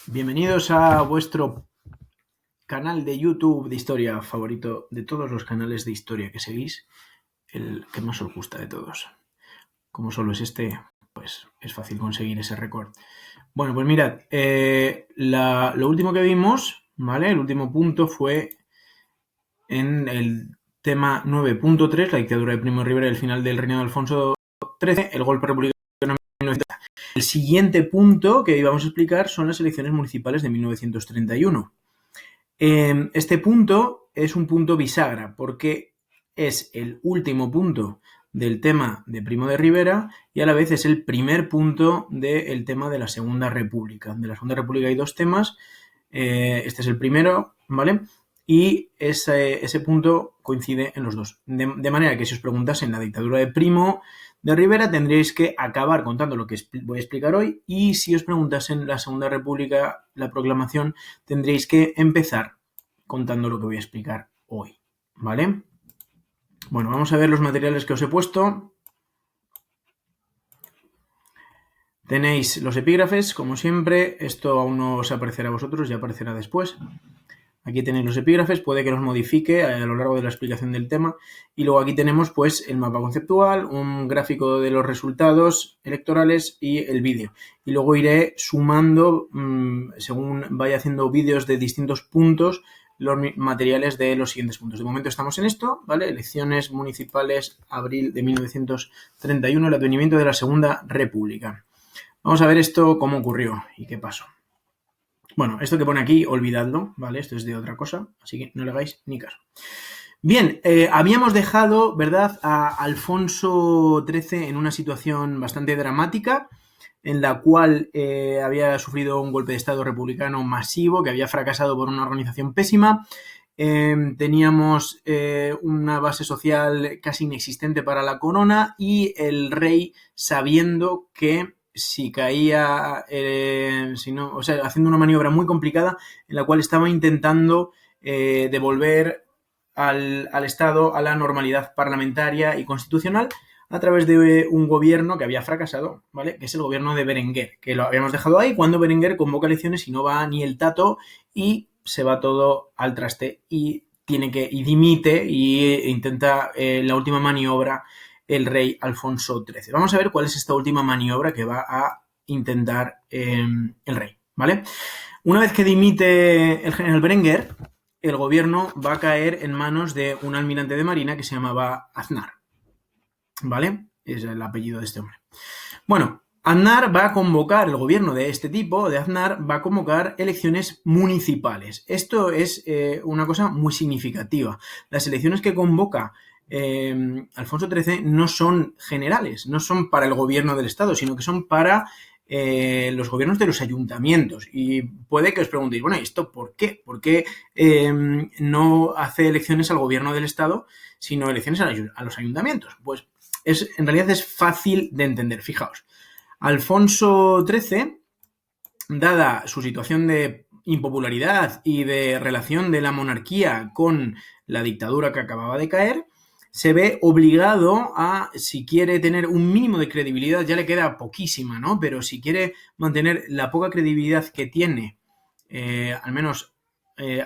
Bienvenidos a vuestro canal de YouTube de historia favorito de todos los canales de historia que seguís, el que más os gusta de todos. Como solo es este, pues es fácil conseguir ese récord. Bueno, pues mirad, lo último que vimos, ¿vale? El último punto fue en el tema 9.3, la dictadura de Primo de Rivera y el final del reinado de Alfonso XIII, el golpe republicano de 1930. El siguiente punto que íbamos a explicar son las elecciones municipales de 1931. Este punto es un punto bisagra porque es el último punto del tema de Primo de Rivera y a la vez es el primer punto del tema de la Segunda República. De la Segunda República hay dos temas, este es el primero, ¿vale? Y ese punto coincide en los dos. De manera que si os preguntasen la dictadura de Primo de Rivera tendríais que acabar contando lo que voy a explicar hoy, y si os preguntasen la Segunda República, la proclamación, tendréis que empezar contando lo que voy a explicar hoy, ¿vale? Bueno, vamos a ver los materiales que os he puesto. Tenéis los epígrafes, como siempre. Esto aún no os aparecerá a vosotros, ya aparecerá después. Aquí tenéis los epígrafes, puede que los modifique a lo largo de la explicación del tema. Y luego aquí tenemos pues el mapa conceptual, un gráfico de los resultados electorales y el vídeo. Y luego iré sumando, según vaya haciendo vídeos de distintos puntos, los materiales de los siguientes puntos. De momento estamos en esto, ¿vale? Elecciones municipales, abril de 1931, el advenimiento de la Segunda República. Vamos a ver esto cómo ocurrió y qué pasó. Bueno, esto que pone aquí, olvidadlo, ¿vale? Esto es de otra cosa, así que no le hagáis ni caso. Bien, habíamos dejado, ¿verdad?, a Alfonso XIII en una situación bastante dramática, en la cual había sufrido un golpe de Estado republicano masivo, que había fracasado por una organización pésima. Teníamos una base social casi inexistente para la corona y el rey sabiendo que si caía, haciendo una maniobra muy complicada en la cual estaba intentando devolver al Estado a la normalidad parlamentaria y constitucional a través de un gobierno que había fracasado, ¿vale? Que es el gobierno de Berenguer, que lo habíamos dejado ahí cuando Berenguer convoca elecciones y no va ni el tato y se va todo al traste y dimite e intenta la última maniobra el rey Alfonso XIII. Vamos a ver cuál es esta última maniobra que va a intentar el rey, ¿vale? Una vez que dimite el general Berenguer, el gobierno va a caer en manos de un almirante de marina que se llamaba Aznar, ¿vale? Es el apellido de este hombre. Bueno, Aznar va a convocar, el gobierno de este tipo, de Aznar, va a convocar elecciones municipales. Esto es una cosa muy significativa. Las elecciones que convoca Alfonso XIII no son generales, no son para el gobierno del Estado, sino que son para los gobiernos de los ayuntamientos. Y puede que os preguntéis, bueno, ¿esto por qué? ¿Por qué no hace elecciones al gobierno del Estado, sino elecciones a los ayuntamientos? Pues en realidad es fácil de entender. Fijaos, Alfonso XIII, dada su situación de impopularidad y de relación de la monarquía con la dictadura que acababa de caer, se ve obligado a, si quiere tener un mínimo de credibilidad, ya le queda poquísima, ¿no? Pero si quiere mantener la poca credibilidad que tiene, al menos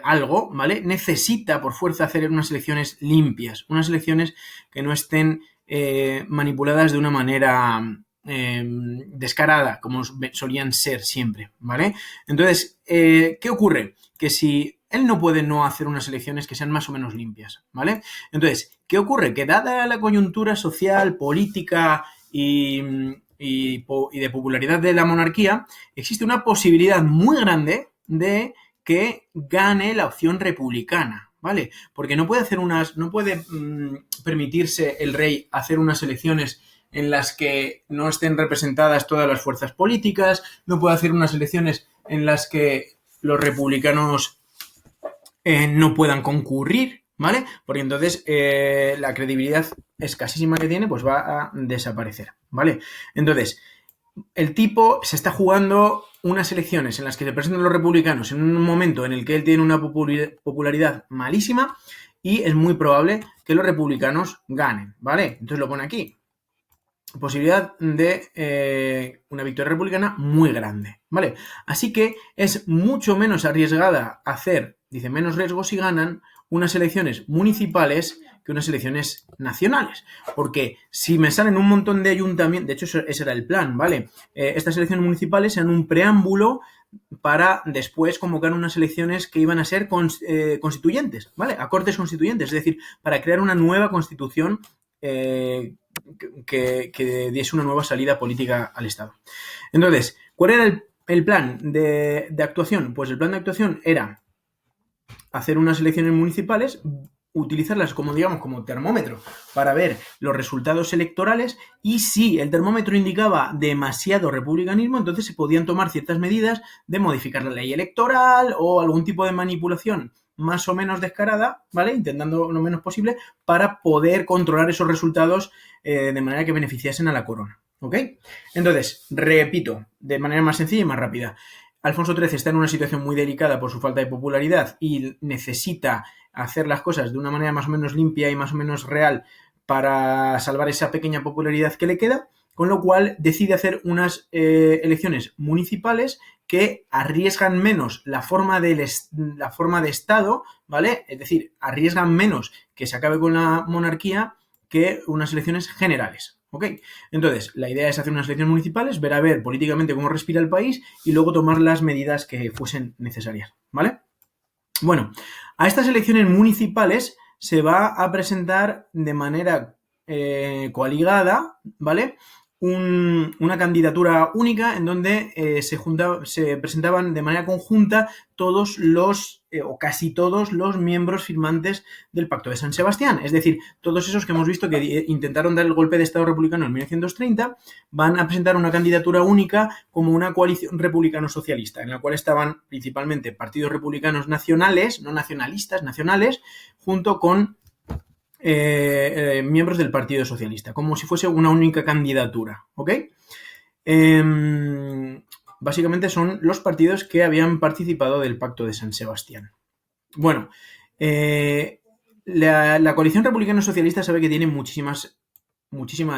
algo, ¿vale? Necesita por fuerza hacer unas elecciones limpias, unas elecciones que no estén manipuladas de una manera descarada, como solían ser siempre, ¿vale? Entonces, ¿qué ocurre? Que si él no puede no hacer unas elecciones que sean más o menos limpias, ¿vale? Entonces, ¿qué ocurre? Que dada la coyuntura social, política y de popularidad de la monarquía, existe una posibilidad muy grande de que gane la opción republicana, ¿vale? Porque no puede permitirse el rey hacer unas elecciones en las que no estén representadas todas las fuerzas políticas, no puede hacer unas elecciones en las que los republicanos no puedan concurrir, ¿vale? Porque entonces la credibilidad escasísima que tiene pues va a desaparecer, ¿vale? Entonces, el tipo se está jugando unas elecciones en las que se presentan los republicanos en un momento en el que él tiene una popularidad malísima y es muy probable que los republicanos ganen, ¿vale? Entonces lo pone aquí. posibilidad de una victoria republicana muy grande, ¿vale? Así que es mucho menos arriesgada hacer, dice, menos riesgo si ganan unas elecciones municipales que unas elecciones nacionales. Porque si me salen un montón de ayuntamientos, de hecho ese era el plan, ¿vale? Estas elecciones municipales eran un preámbulo para después convocar unas elecciones que iban a ser constituyentes, ¿vale? A cortes constituyentes, es decir, para crear una nueva constitución que diese una nueva salida política al Estado. Entonces, ¿cuál era el plan de actuación? Pues el plan de actuación era hacer unas elecciones municipales, utilizarlas como, digamos, como termómetro para ver los resultados electorales, y si el termómetro indicaba demasiado republicanismo, entonces se podían tomar ciertas medidas de modificar la ley electoral o algún tipo de manipulación más o menos descarada, ¿vale? Intentando lo menos posible para poder controlar esos resultados de manera que beneficiasen a la corona, ¿ok? Entonces, repito, de manera más sencilla y más rápida. Alfonso XIII está en una situación muy delicada por su falta de popularidad y necesita hacer las cosas de una manera más o menos limpia y más o menos real para salvar esa pequeña popularidad que le queda, con lo cual decide hacer unas elecciones municipales que arriesgan menos la forma de Estado, ¿vale? Es decir, arriesgan menos que se acabe con la monarquía que unas elecciones generales. ¿Ok? Entonces, la idea es hacer unas elecciones municipales, ver a ver políticamente cómo respira el país y luego tomar las medidas que fuesen necesarias, ¿vale? Bueno, a estas elecciones municipales se va a presentar de manera coaligada, ¿vale? Una candidatura única en donde se presentaban de manera conjunta todos los, o casi todos los miembros firmantes del Pacto de San Sebastián. Es decir, todos esos que hemos visto que intentaron dar el golpe de Estado republicano en 1930 van a presentar una candidatura única como una coalición republicano-socialista, en la cual estaban principalmente partidos republicanos nacionales, no nacionalistas, nacionales, junto con miembros del Partido Socialista, como si fuese una única candidatura, ¿ok? Básicamente son los partidos que habían participado del Pacto de San Sebastián. Bueno, la coalición republicano-socialista sabe que tiene muchísima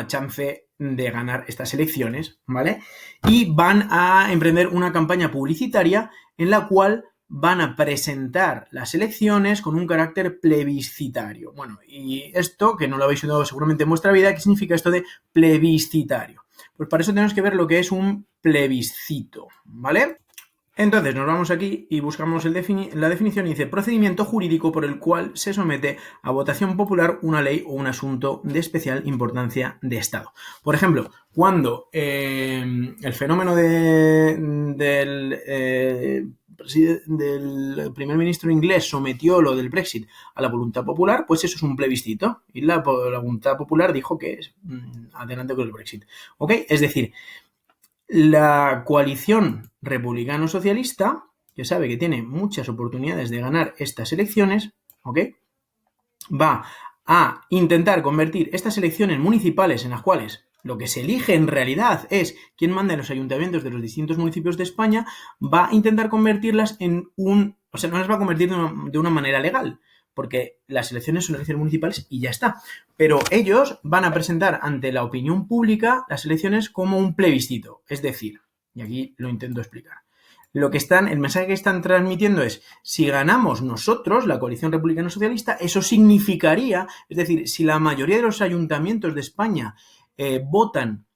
chance de ganar estas elecciones, ¿vale? Y van a emprender una campaña publicitaria en la cual van a presentar las elecciones con un carácter plebiscitario. Bueno, y esto, que no lo habéis oído seguramente en vuestra vida, ¿qué significa esto de plebiscitario? Pues para eso tenemos que ver lo que es un plebiscito, ¿vale? Entonces nos vamos aquí y buscamos la definición y dice: procedimiento jurídico por el cual se somete a votación popular una ley o un asunto de especial importancia de Estado. Por ejemplo, cuando el fenómeno del primer ministro inglés sometió lo del Brexit a la voluntad popular, pues eso es un plebiscito. Y la voluntad popular dijo que es adelante con el Brexit. ¿Ok? Es decir, la coalición republicano-socialista, que sabe que tiene muchas oportunidades de ganar estas elecciones, ¿ok? Va a intentar convertir estas elecciones municipales, en las cuales lo que se elige en realidad es quién manda en los ayuntamientos de los distintos municipios de España, va a intentar convertirlas en o sea, no las va a convertir de una manera legal, porque las elecciones son elecciones municipales y ya está. Pero ellos van a presentar ante la opinión pública las elecciones como un plebiscito. Es decir, y aquí lo intento explicar, el mensaje que están transmitiendo es: si ganamos nosotros, la coalición republicano-socialista, eso significaría, es decir, si la mayoría de los ayuntamientos de España votan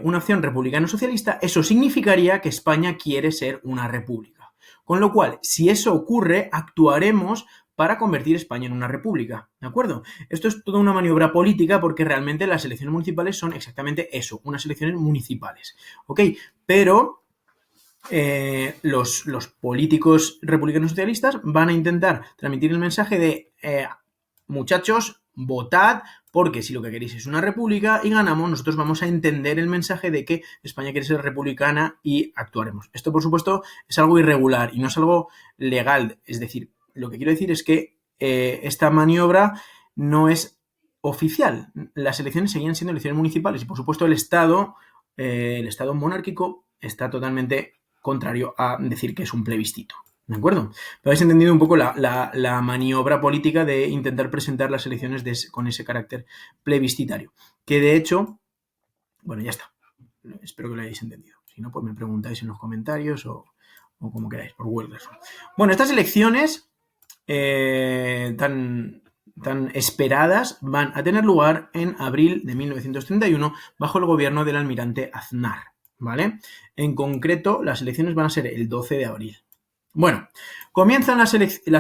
una opción republicano-socialista, eso significaría que España quiere ser una república. Con lo cual, si eso ocurre, actuaremos para convertir España en una república, ¿de acuerdo? Esto es toda una maniobra política, porque realmente las elecciones municipales son exactamente eso, unas elecciones municipales, ¿ok? Pero los políticos republicanos socialistas van a intentar transmitir el mensaje de muchachos, votad, porque si lo que queréis es una república y ganamos, nosotros vamos a entender el mensaje de que España quiere ser republicana y actuaremos. Esto, por supuesto, es algo irregular y no es algo legal. Es decir, lo que quiero decir es que esta maniobra no es oficial. Las elecciones seguían siendo elecciones municipales y, por supuesto, el Estado monárquico está totalmente contrario a decir que es un plebiscito. ¿De acuerdo? Pero habéis entendido un poco la maniobra política de intentar presentar las elecciones con ese carácter plebiscitario. Que de hecho, Bueno, ya está. Espero que lo hayáis entendido. Si no, pues me preguntáis en los comentarios o como queráis, por Google Classroom. Bueno, estas elecciones tan esperadas van a tener lugar en abril de 1931 bajo el gobierno del almirante Aznar, ¿vale? En concreto, las elecciones van a ser el 12 de abril. Bueno, comienzan las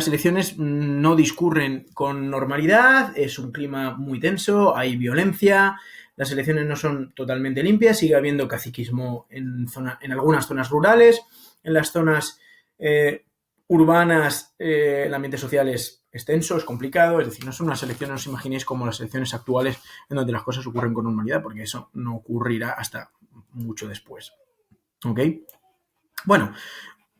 elecciones, no discurren con normalidad, es un clima muy tenso, hay violencia, las elecciones no son totalmente limpias, sigue habiendo caciquismo en algunas zonas rurales, en las zonas urbanas el ambiente social es tenso, es complicado, es decir, no son unas elecciones, no os imaginéis como las elecciones actuales en donde las cosas ocurren con normalidad, porque eso no ocurrirá hasta mucho después. ¿Ok? Bueno,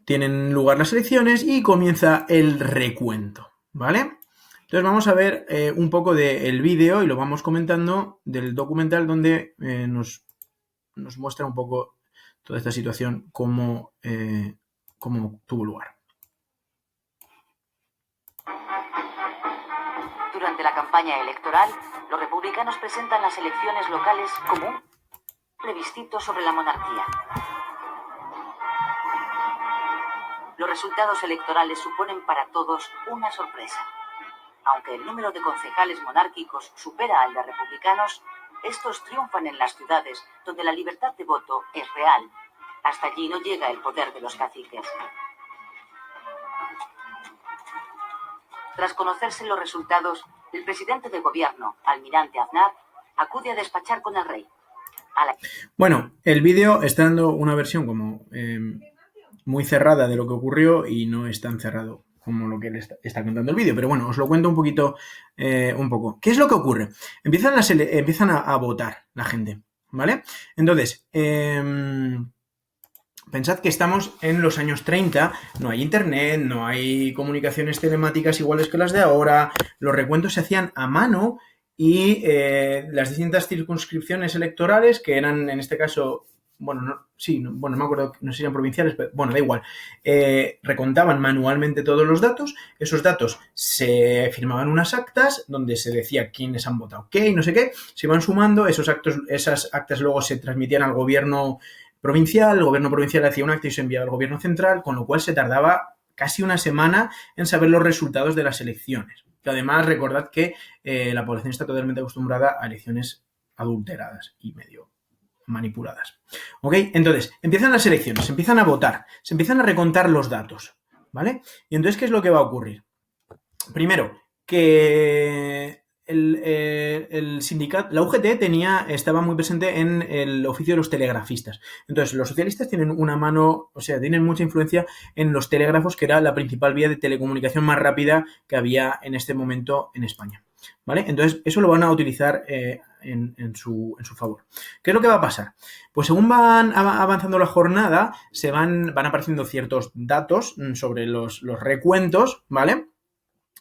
tienen lugar las elecciones y comienza el recuento, ¿vale? Entonces vamos a ver un poco del vídeo y lo vamos comentando del documental donde nos muestra un poco toda esta situación, cómo tuvo lugar. Durante la campaña electoral, los republicanos presentan las elecciones locales como un plebiscito sobre la monarquía. Los resultados electorales suponen para todos una sorpresa. Aunque el número de concejales monárquicos supera al de republicanos, estos triunfan en las ciudades donde la libertad de voto es real. Hasta allí no llega el poder de los caciques. Tras conocerse los resultados, el presidente de gobierno, almirante Aznar, acude a despachar con el rey. Bueno, el vídeo está dando una versión como muy cerrada de lo que ocurrió y no es tan cerrado como lo que le está contando el vídeo. Pero bueno, os lo cuento un poquito, un poco. ¿Qué es lo que ocurre? Empiezan a votar la gente, ¿vale? Entonces, pensad que estamos en los años 30, no hay internet, no hay comunicaciones telemáticas iguales que las de ahora, los recuentos se hacían a mano y las distintas circunscripciones electorales, que eran en este caso, bueno, no me acuerdo, no sé si eran provinciales, pero bueno, da igual, recontaban manualmente todos los datos, esos datos se firmaban unas actas donde se decía quiénes han votado qué y no sé qué, se iban sumando, esas actas luego se transmitían al gobierno provincial, el gobierno provincial hacía un acta y se enviaba al gobierno central, con lo cual se tardaba casi una semana en saber los resultados de las elecciones. Y además, recordad que la población está totalmente acostumbrada a elecciones adulteradas y medio manipuladas. ¿Ok? Entonces, empiezan las elecciones, se empiezan a votar, se empiezan a recontar los datos, ¿vale? Y entonces, ¿qué es lo que va a ocurrir? Primero, que el sindicato, la UGT estaba muy presente en el oficio de los telegrafistas. Entonces, los socialistas tienen una mano, o sea, tienen mucha influencia en los telégrafos, que era la principal vía de telecomunicación más rápida que había en este momento en España. ¿Vale? Entonces, eso lo van a utilizar en su favor. ¿Qué es lo que va a pasar? Pues según van avanzando la jornada, van apareciendo ciertos datos sobre los recuentos, ¿vale?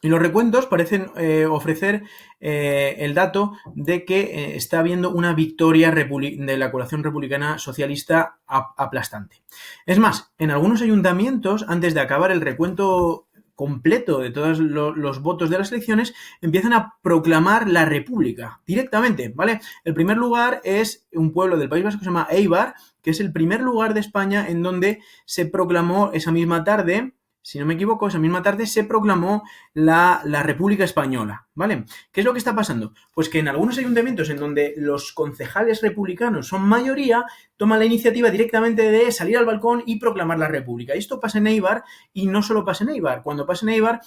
Y los recuentos parecen ofrecer el dato de que está habiendo una victoria de la coalición republicana socialista aplastante. Es más, en algunos ayuntamientos, antes de acabar el recuento completo de todos los votos de las elecciones, empiezan a proclamar la república directamente, ¿vale? El primer lugar es un pueblo del País Vasco que se llama Eibar, que es el primer lugar de España en donde se proclamó esa misma tarde, si no me equivoco, esa misma tarde se proclamó la República Española, ¿vale? ¿Qué es lo que está pasando? Pues que en algunos ayuntamientos en donde los concejales republicanos son mayoría, toman la iniciativa directamente de salir al balcón y proclamar la República. Y esto pasa en Eibar y no solo pasa en Eibar. Cuando pasa en Eibar,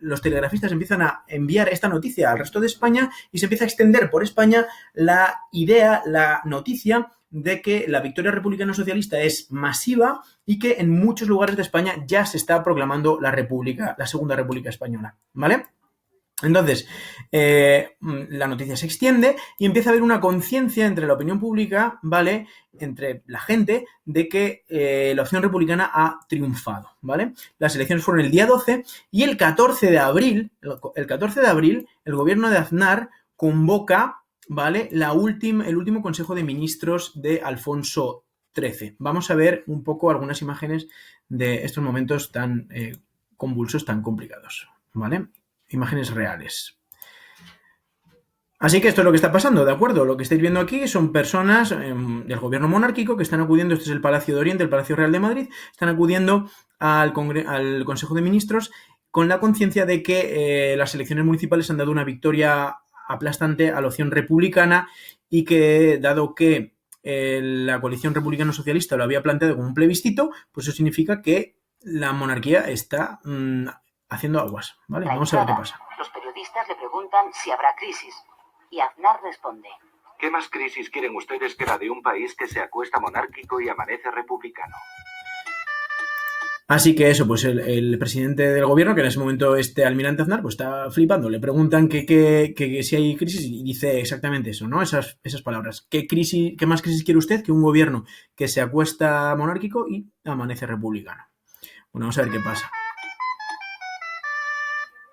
los telegrafistas empiezan a enviar esta noticia al resto de España y se empieza a extender por España la idea, la noticia de que la victoria republicana socialista es masiva y que en muchos lugares de España ya se está proclamando la República, la Segunda República Española, ¿vale? Entonces, la noticia se extiende y empieza a haber una conciencia entre la opinión pública, ¿vale? Entre la gente, de que la opción republicana ha triunfado, ¿vale? Las elecciones fueron el día 12 y el 14 de abril, el gobierno de Aznar convoca, ¿vale? El último Consejo de Ministros de Alfonso XIII. Vamos a ver un poco algunas imágenes de estos momentos tan convulsos, tan complicados, ¿vale? Imágenes reales. Así que esto es lo que está pasando, ¿de acuerdo? Lo que estáis viendo aquí son personas del gobierno monárquico que están acudiendo, este es el Palacio de Oriente, el Palacio Real de Madrid, están acudiendo al Consejo de Ministros con la conciencia de que las elecciones municipales han dado una victoria aplastante a la opción republicana y que, dado que la coalición republicano-socialista lo había planteado como un plebiscito, pues eso significa que la monarquía está haciendo aguas, ¿vale? Vamos a ver qué pasa. Los periodistas le preguntan si habrá crisis y Aznar responde: ¿qué más crisis quieren ustedes que la de un país que se acuesta monárquico y amanece republicano? Así que eso, pues el presidente del gobierno, que en ese momento almirante Aznar, pues está flipando. Le preguntan que si hay crisis y dice exactamente eso, ¿no? Esas palabras. ¿Qué más crisis quiere usted que un gobierno que se acuesta monárquico y amanece republicano? Bueno, vamos a ver qué pasa.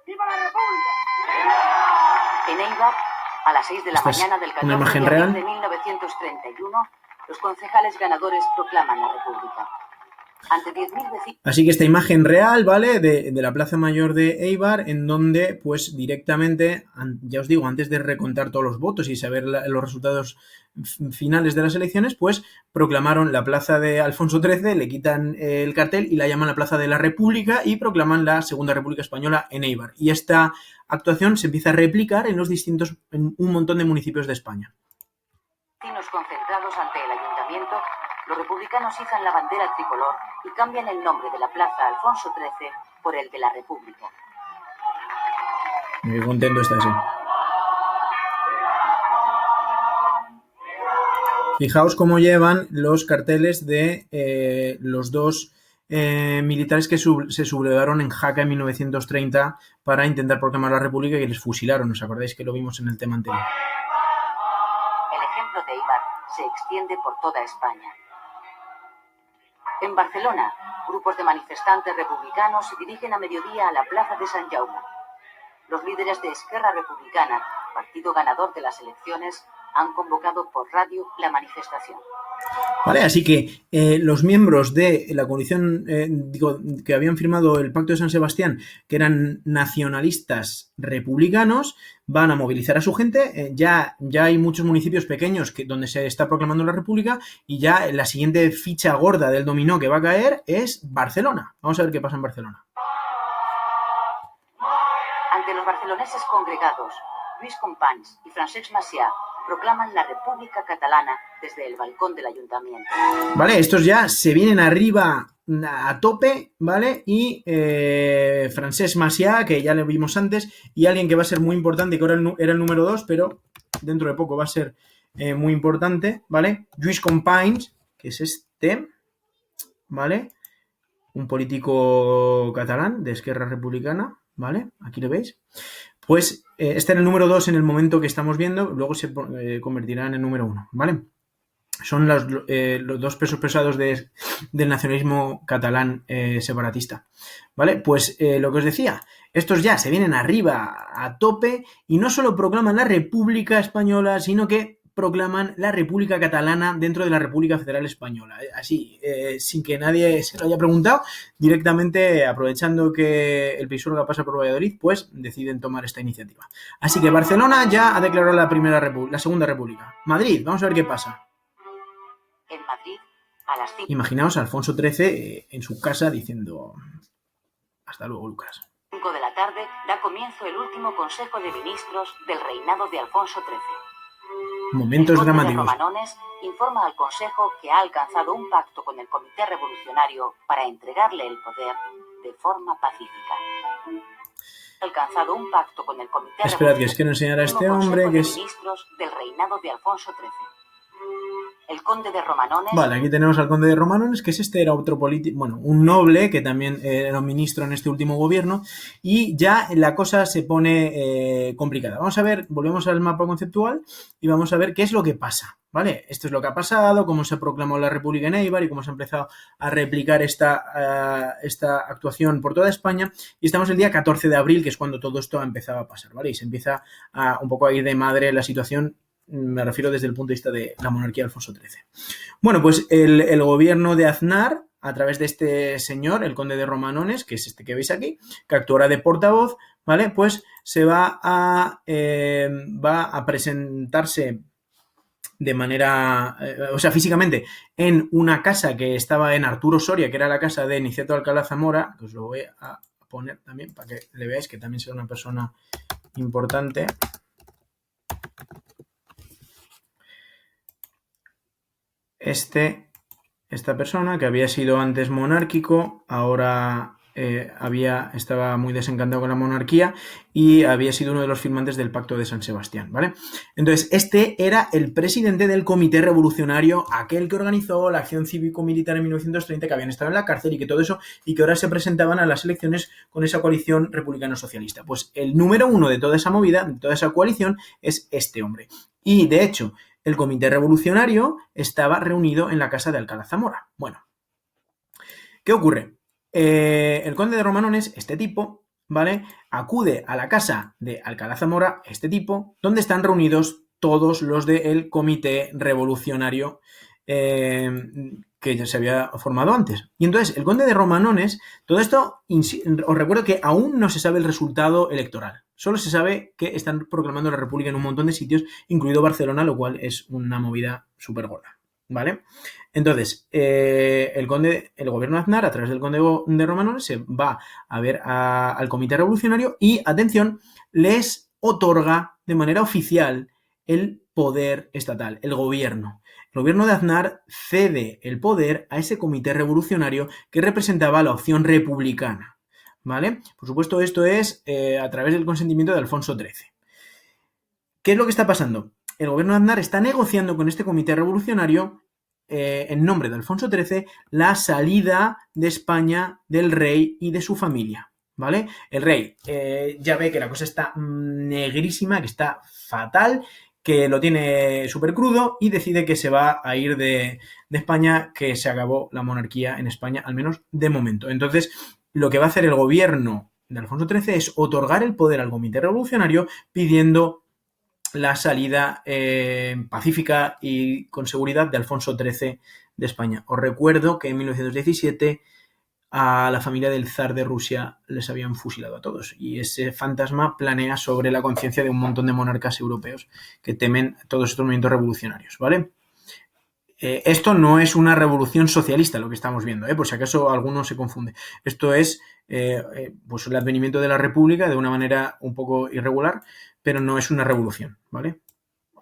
¡Viva la República! En Eibar, a las 6 de la mañana del 14 imagen de abril real de 1931, los concejales ganadores proclaman la República. Ante 10.000 vecinos. Así que esta imagen real, ¿vale? De la Plaza Mayor de Eibar, en donde, pues directamente, ya os digo, antes de recontar todos los votos y saber los resultados finales de las elecciones, pues proclamaron la Plaza de Alfonso XIII, le quitan el cartel y la llaman la Plaza de la República y proclaman la Segunda República Española en Eibar. Y esta actuación se empieza a replicar en un montón de municipios de España. Concentrados ante el ayuntamiento, los republicanos izan la bandera tricolor y cambian el nombre de la Plaza Alfonso XIII por el de la República. Muy contento está ese. Fijaos cómo llevan los carteles de los dos militares que se sublevaron en Jaca en 1930 para intentar proclamar la República y les fusilaron. ¿Os acordáis que lo vimos en el tema anterior? El ejemplo de Eibar se extiende por toda España. En Barcelona, grupos de manifestantes republicanos se dirigen a mediodía a la Plaza de Sant Jaume. Los líderes de Esquerra Republicana, partido ganador de las elecciones, han convocado por radio la manifestación. Vale, así que los miembros de la coalición que habían firmado el Pacto de San Sebastián, que eran nacionalistas republicanos, van a movilizar a su gente. Ya hay muchos municipios pequeños donde se está proclamando la República y ya la siguiente ficha gorda del dominó que va a caer es Barcelona. Vamos a ver qué pasa en Barcelona. Ante los barceloneses congregados, Lluís Companys y Francesc Macià proclaman la República Catalana desde el balcón del ayuntamiento. Vale, estos ya se vienen arriba a tope, ¿vale? Y Francesc Macià, que ya lo vimos antes, y alguien que va a ser muy importante, que ahora era el número 2, pero dentro de poco va a ser muy importante, ¿vale? Lluís Companys, que es este, ¿vale? Un político catalán de Esquerra Republicana, ¿vale? Aquí lo veis. Pues este era el número 2 en el momento que estamos viendo, luego se convertirá en el número 1, ¿vale? Son los dos pesos pesados del nacionalismo catalán separatista, ¿vale? Pues lo que os decía, estos ya se vienen arriba a tope y no solo proclaman la República Española, sino que proclaman la República Catalana dentro de la República Federal Española. Así, sin que nadie se lo haya preguntado, directamente aprovechando que el Pisuerga pasa por Valladolid, pues deciden tomar esta iniciativa. Así que Barcelona ya ha declarado la Segunda República. Madrid, vamos a ver qué pasa. En Madrid, a las 5. Imaginaos a Alfonso XIII en su casa diciendo: hasta luego, Lucas. 5 de la tarde da comienzo el último Consejo de Ministros del reinado de Alfonso XIII. Momentos el dramáticos. De Romanones informa al Consejo que ha alcanzado un pacto con el Comité Revolucionario para entregarle el poder de forma pacífica. Ha alcanzado un pacto con el Comité Esperad, que es que no enseñará a este hombre que es... Ministros del reinado de Alfonso XIII. El conde de Romanones. Vale, aquí tenemos al conde de Romanones, que era otro político, bueno, un noble que también era un ministro en este último gobierno, y ya la cosa se pone complicada. Vamos a ver, volvemos al mapa conceptual y vamos a ver qué es lo que pasa, ¿vale? Esto es lo que ha pasado, cómo se proclamó la República en Eibar y cómo se ha empezado a replicar esta actuación por toda España, y estamos el día 14 de abril, que es cuando todo esto ha empezado a pasar, ¿vale? Y se empieza un poco a ir de madre la situación me refiero desde el punto de vista de la monarquía de Alfonso XIII. Bueno, pues el gobierno de Aznar, a través de este señor, el conde de Romanones, que es este que veis aquí, que actuará de portavoz, ¿vale? Pues se va a presentarse de manera, o sea, físicamente, en una casa que estaba en Arturo Soria, que era la casa de Niceto Alcalá Zamora, que os lo voy a poner también para que le veáis que también será una persona importante. Esta persona que había sido antes monárquico, ahora estaba muy desencantado con la monarquía y había sido uno de los firmantes del Pacto de San Sebastián, ¿vale? Entonces, este era el presidente del Comité Revolucionario, aquel que organizó la acción cívico-militar en 1930, que habían estado en la cárcel y que todo eso, y que ahora se presentaban a las elecciones con esa coalición republicano-socialista. Pues el número uno de toda esa movida, de toda esa coalición, es este hombre. Y, de hecho, el Comité Revolucionario estaba reunido en la casa de Alcalá Zamora. Bueno, ¿qué ocurre? El conde de Romanones, este tipo, ¿vale? Acude a la casa de Alcalá Zamora, este tipo, donde están reunidos todos los del Comité Revolucionario que ya se había formado antes. Y entonces, el conde de Romanones, todo esto, os recuerdo que aún no se sabe el resultado electoral. Solo se sabe que están proclamando la República en un montón de sitios, incluido Barcelona, lo cual es una movida súper gorda, ¿vale? Entonces, el gobierno de Aznar, a través del conde de Romanones, se va a ver al Comité Revolucionario y, atención, les otorga de manera oficial el poder estatal, el gobierno. El gobierno de Aznar cede el poder a ese Comité Revolucionario que representaba la opción republicana, ¿vale? Por supuesto, esto es a través del consentimiento de Alfonso XIII. ¿Qué es lo que está pasando? El gobierno de Aznar está negociando con este Comité Revolucionario, en nombre de Alfonso XIII, la salida de España del rey y de su familia, ¿vale? El rey ya ve que la cosa está negrísima, que está fatal, que lo tiene súper crudo y decide que se va a ir de España, que se acabó la monarquía en España, al menos de momento. Entonces, lo que va a hacer el gobierno de Alfonso XIII es otorgar el poder al Comité Revolucionario pidiendo la salida pacífica y con seguridad de Alfonso XIII de España. Os recuerdo que en 1917 a la familia del zar de Rusia les habían fusilado a todos y ese fantasma planea sobre la conciencia de un montón de monarcas europeos que temen todos estos movimientos revolucionarios, ¿vale? Esto no es una revolución socialista lo que estamos viendo, por si acaso alguno se confunde. Esto es pues el advenimiento de la República de una manera un poco irregular, pero no es una revolución, ¿vale?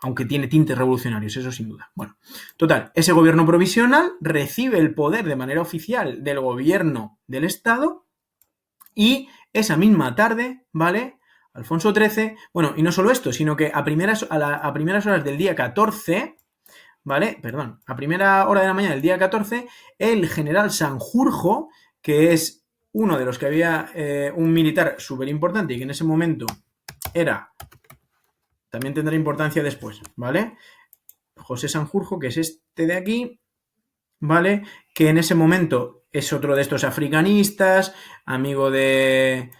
Aunque tiene tintes revolucionarios, eso sin duda. Bueno, total, ese gobierno provisional recibe el poder de manera oficial del gobierno del Estado y esa misma tarde, ¿vale? Alfonso XIII, bueno, y no solo esto, sino que a primeras horas del día 14, ¿vale? Perdón, a primera hora de la mañana del día 14, el general Sanjurjo, que es uno de los que había un militar súper importante y que en ese momento también tendrá importancia después, ¿vale? José Sanjurjo, que es este de aquí, ¿vale? Que en ese momento es otro de estos africanistas, amigo de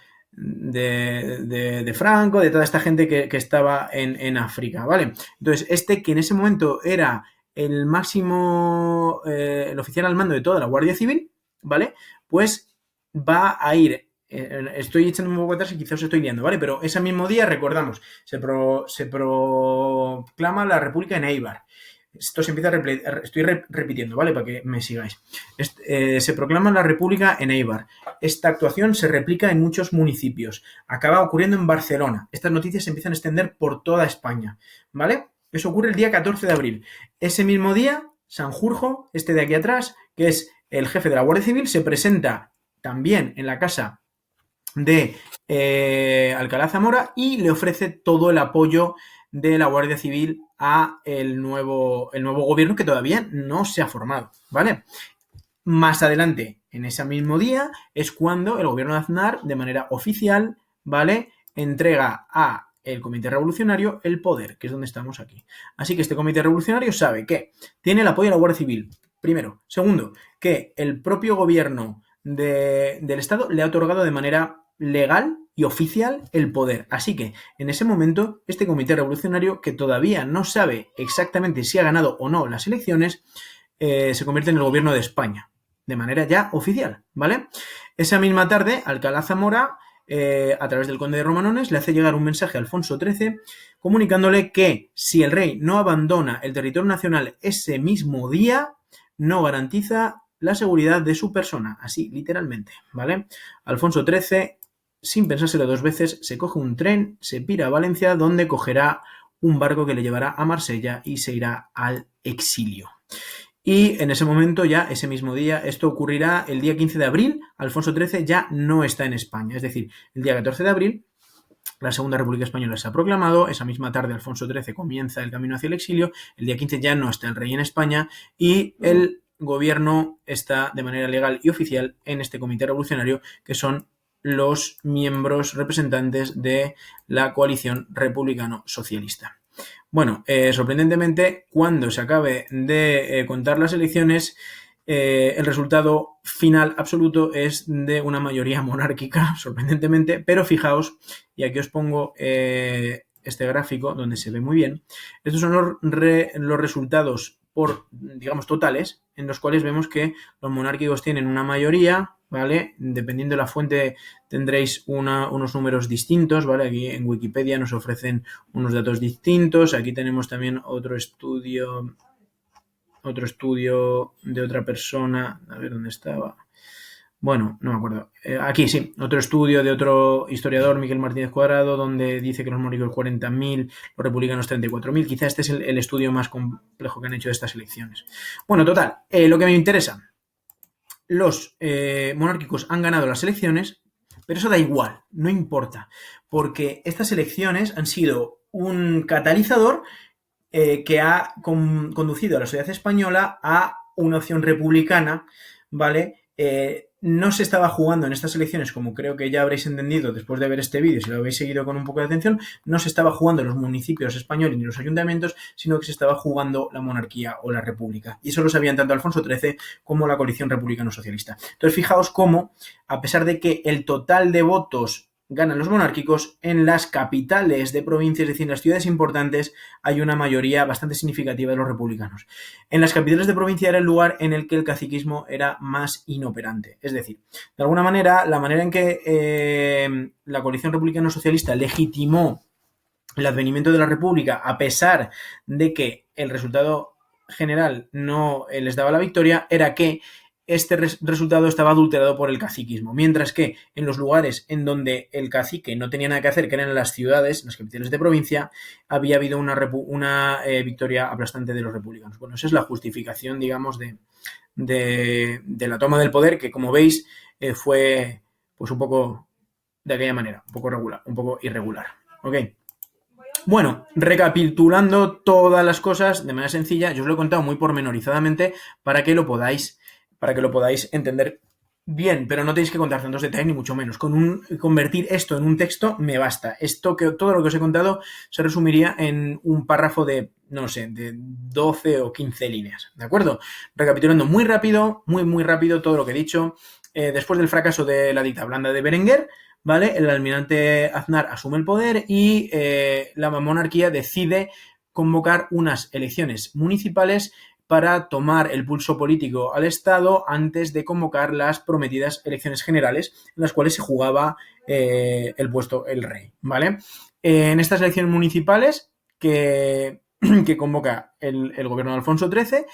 Franco, de toda esta gente que estaba en África, ¿vale? Entonces, que en ese momento era el máximo, el oficial al mando de toda la Guardia Civil, ¿vale? Pues va a ir, estoy echando un poco atrás y quizás os estoy liando, ¿vale? Pero ese mismo día, recordamos, se proclama la República en Éibar. Esto se empieza estoy repitiendo, ¿vale? Para que me sigáis. Se proclama la República en Éibar. Esta actuación se replica en muchos municipios. Acaba ocurriendo en Barcelona. Estas noticias se empiezan a extender por toda España, ¿vale? Eso ocurre el día 14 de abril. Ese mismo día, Sanjurjo, este de aquí atrás, que es el jefe de la Guardia Civil, se presenta también en la casa de Alcalá Zamora y le ofrece todo el apoyo de la Guardia Civil a el nuevo gobierno que todavía no se ha formado, ¿vale? Más adelante, en ese mismo día, es cuando el gobierno de Aznar, de manera oficial, ¿vale?, entrega a el Comité Revolucionario el poder, que es donde estamos aquí. Así que este Comité Revolucionario sabe que tiene el apoyo de la Guardia Civil, primero. Segundo, que el propio gobierno del Estado le ha otorgado de manera legal y oficial el poder. Así que en ese momento este comité revolucionario, que todavía no sabe exactamente si ha ganado o no las elecciones, se convierte en el gobierno de España, de manera ya oficial, ¿vale? Esa misma tarde, Alcalá Zamora, a través del conde de Romanones, le hace llegar un mensaje a Alfonso XIII comunicándole que si el rey no abandona el territorio nacional ese mismo día, no garantiza la seguridad de su persona, así literalmente, ¿vale? Alfonso XIII, sin pensárselo dos veces, se coge un tren, se pira a Valencia, donde cogerá un barco que le llevará a Marsella y se irá al exilio. Y en ese momento, ya ese mismo día, esto ocurrirá el día 15 de abril, Alfonso XIII ya no está en España, es decir, el día 14 de abril la Segunda República Española se ha proclamado, esa misma tarde Alfonso XIII comienza el camino hacia el exilio, el día 15 ya no está el rey en España y el gobierno está de manera legal y oficial en este comité revolucionario, que son los miembros representantes de la coalición republicano-socialista. Bueno, sorprendentemente, cuando se acabe de contar las elecciones, el resultado final absoluto es de una mayoría monárquica, sorprendentemente, pero fijaos, y aquí os pongo este gráfico donde se ve muy bien, estos son los resultados por, digamos, totales, en los cuales vemos que los monárquicos tienen una mayoría, ¿vale? Dependiendo de la fuente tendréis unos números distintos, ¿vale? Aquí en Wikipedia nos ofrecen unos datos distintos, aquí tenemos también otro estudio de otra persona, a ver dónde estaba. Bueno, no me acuerdo. Aquí sí, otro estudio de otro historiador, Miguel Martínez Cuadrado, donde dice que los monárquicos 40.000, los republicanos 34.000. Quizá este es el estudio más complejo que han hecho de estas elecciones. Bueno, total, lo que me interesa. Los monárquicos han ganado las elecciones, pero eso da igual, no importa, porque estas elecciones han sido un catalizador que ha conducido a la sociedad española a una opción republicana, ¿vale? No se estaba jugando en estas elecciones, como creo que ya habréis entendido después de ver este vídeo, si lo habéis seguido con un poco de atención, no se estaba jugando en los municipios españoles ni los ayuntamientos, sino que se estaba jugando la monarquía o la república. Y eso lo sabían tanto Alfonso XIII como la coalición republicano-socialista. Entonces, fijaos cómo, a pesar de que el total de votos ganan los monárquicos, en las capitales de provincias, es decir, en las ciudades importantes, hay una mayoría bastante significativa de los republicanos. En las capitales de provincia era el lugar en el que el caciquismo era más inoperante. Es decir, de alguna manera, la manera en que la coalición republicano-socialista legitimó el advenimiento de la república, a pesar de que el resultado general no les daba la victoria, era que este resultado estaba adulterado por el caciquismo, mientras que en los lugares en donde el cacique no tenía nada que hacer, que eran en las ciudades, las capitales de provincia, había habido una victoria aplastante de los republicanos. Bueno, esa es la justificación, digamos, de la toma del poder, que como veis fue pues un poco de aquella manera, un poco irregular. ¿Ok? Bueno, recapitulando todas las cosas de manera sencilla, yo os lo he contado muy pormenorizadamente para que lo podáis entender bien, pero no tenéis que contar tantos detalles ni mucho menos. Convertir esto en un texto me basta. Todo lo que os he contado se resumiría en un párrafo de, no sé, de 12 o 15 líneas, ¿de acuerdo? Recapitulando muy rápido, muy rápido todo lo que he dicho. Después del fracaso de la dicta blanda de Berenguer, ¿vale? El almirante Aznar asume el poder y la monarquía decide convocar unas elecciones municipales para tomar el pulso político al Estado antes de convocar las prometidas elecciones generales en las cuales se jugaba el puesto el rey, ¿vale? En estas elecciones municipales que convoca el gobierno de Alfonso XIII,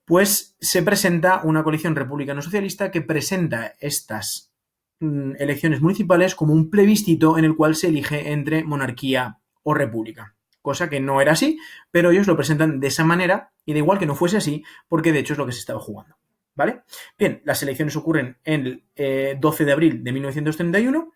pues se presenta una coalición republicano-socialista que presenta estas elecciones municipales como un plebiscito en el cual se elige entre monarquía o república. Cosa que no era así, pero ellos lo presentan de esa manera y da igual que no fuese así, porque de hecho es lo que se estaba jugando, ¿vale? Bien, las elecciones ocurren el 12 de abril de 1931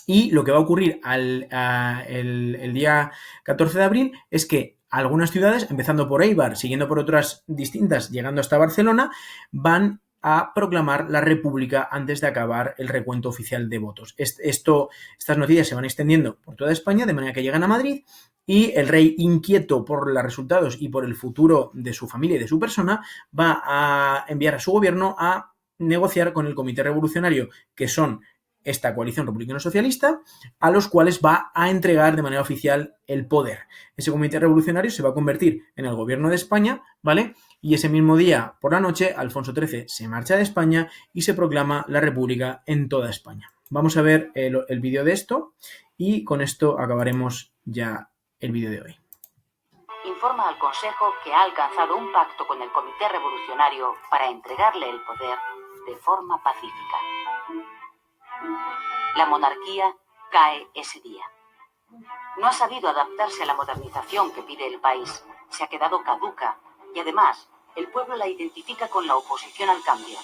y lo que va a ocurrir el día 14 de abril es que algunas ciudades, empezando por Eibar, siguiendo por otras distintas, llegando hasta Barcelona, van a proclamar la república antes de acabar el recuento oficial de votos. Estas noticias se van extendiendo por toda España, de manera que llegan a Madrid y el rey, inquieto por los resultados y por el futuro de su familia y de su persona, va a enviar a su gobierno a negociar con el comité revolucionario, que son esta coalición republicano-socialista, a los cuales va a entregar de manera oficial el poder. Ese comité revolucionario se va a convertir en el gobierno de España, ¿vale? Y ese mismo día, por la noche, Alfonso XIII se marcha de España y se proclama la República en toda España. Vamos a ver el vídeo de esto y con esto acabaremos ya el vídeo de hoy. Informa al Consejo que ha alcanzado un pacto con el Comité Revolucionario para entregarle el poder de forma pacífica. La monarquía cae ese día. No ha sabido adaptarse a la modernización que pide el país. Se ha quedado caduca y además el pueblo la identifica con la oposición al cambio.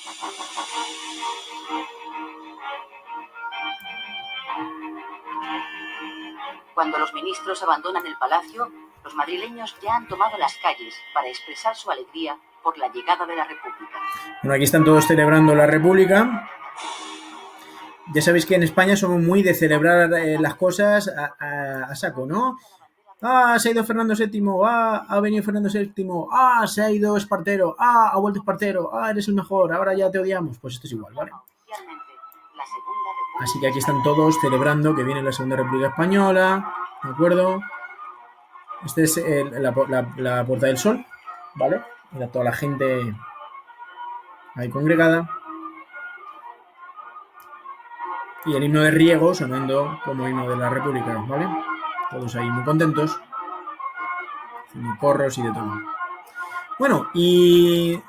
Cuando los ministros abandonan el palacio, los madrileños ya han tomado las calles para expresar su alegría por la llegada de la República. Bueno, aquí están todos celebrando la República. Ya sabéis que en España somos muy de celebrar las cosas a saco, ¿no? Ah, se ha ido Fernando VII, ha venido Fernando VII, se ha ido Espartero, ha vuelto Espartero, eres el mejor, ahora ya te odiamos. Pues esto es igual, ¿vale? Así que aquí están todos celebrando que viene la Segunda República Española, ¿de acuerdo? Esta es la Puerta del Sol, ¿vale? Mira toda la gente ahí congregada. Y el himno de Riego sonando como himno de la República, ¿vale? Todos ahí muy contentos, haciendo corros y de todo. Bueno, y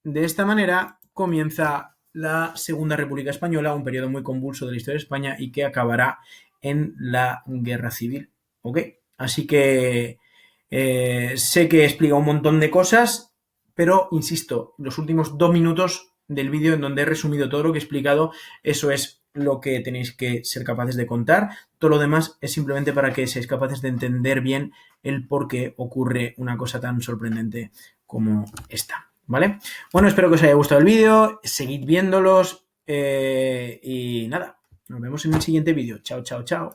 de esta manera comienza la Segunda República Española, un periodo muy convulso de la historia de España y que acabará en la Guerra Civil, ¿ok? Así que sé que he explicado un montón de cosas, pero insisto, los últimos 2 minutos del vídeo en donde he resumido todo lo que he explicado, eso es lo que tenéis que ser capaces de contar. Todo lo demás es simplemente para que seáis capaces de entender bien el por qué ocurre una cosa tan sorprendente como esta, ¿vale? Bueno, espero que os haya gustado el vídeo, seguid viéndolos y nada, nos vemos en el siguiente vídeo. Chao, chao, chao.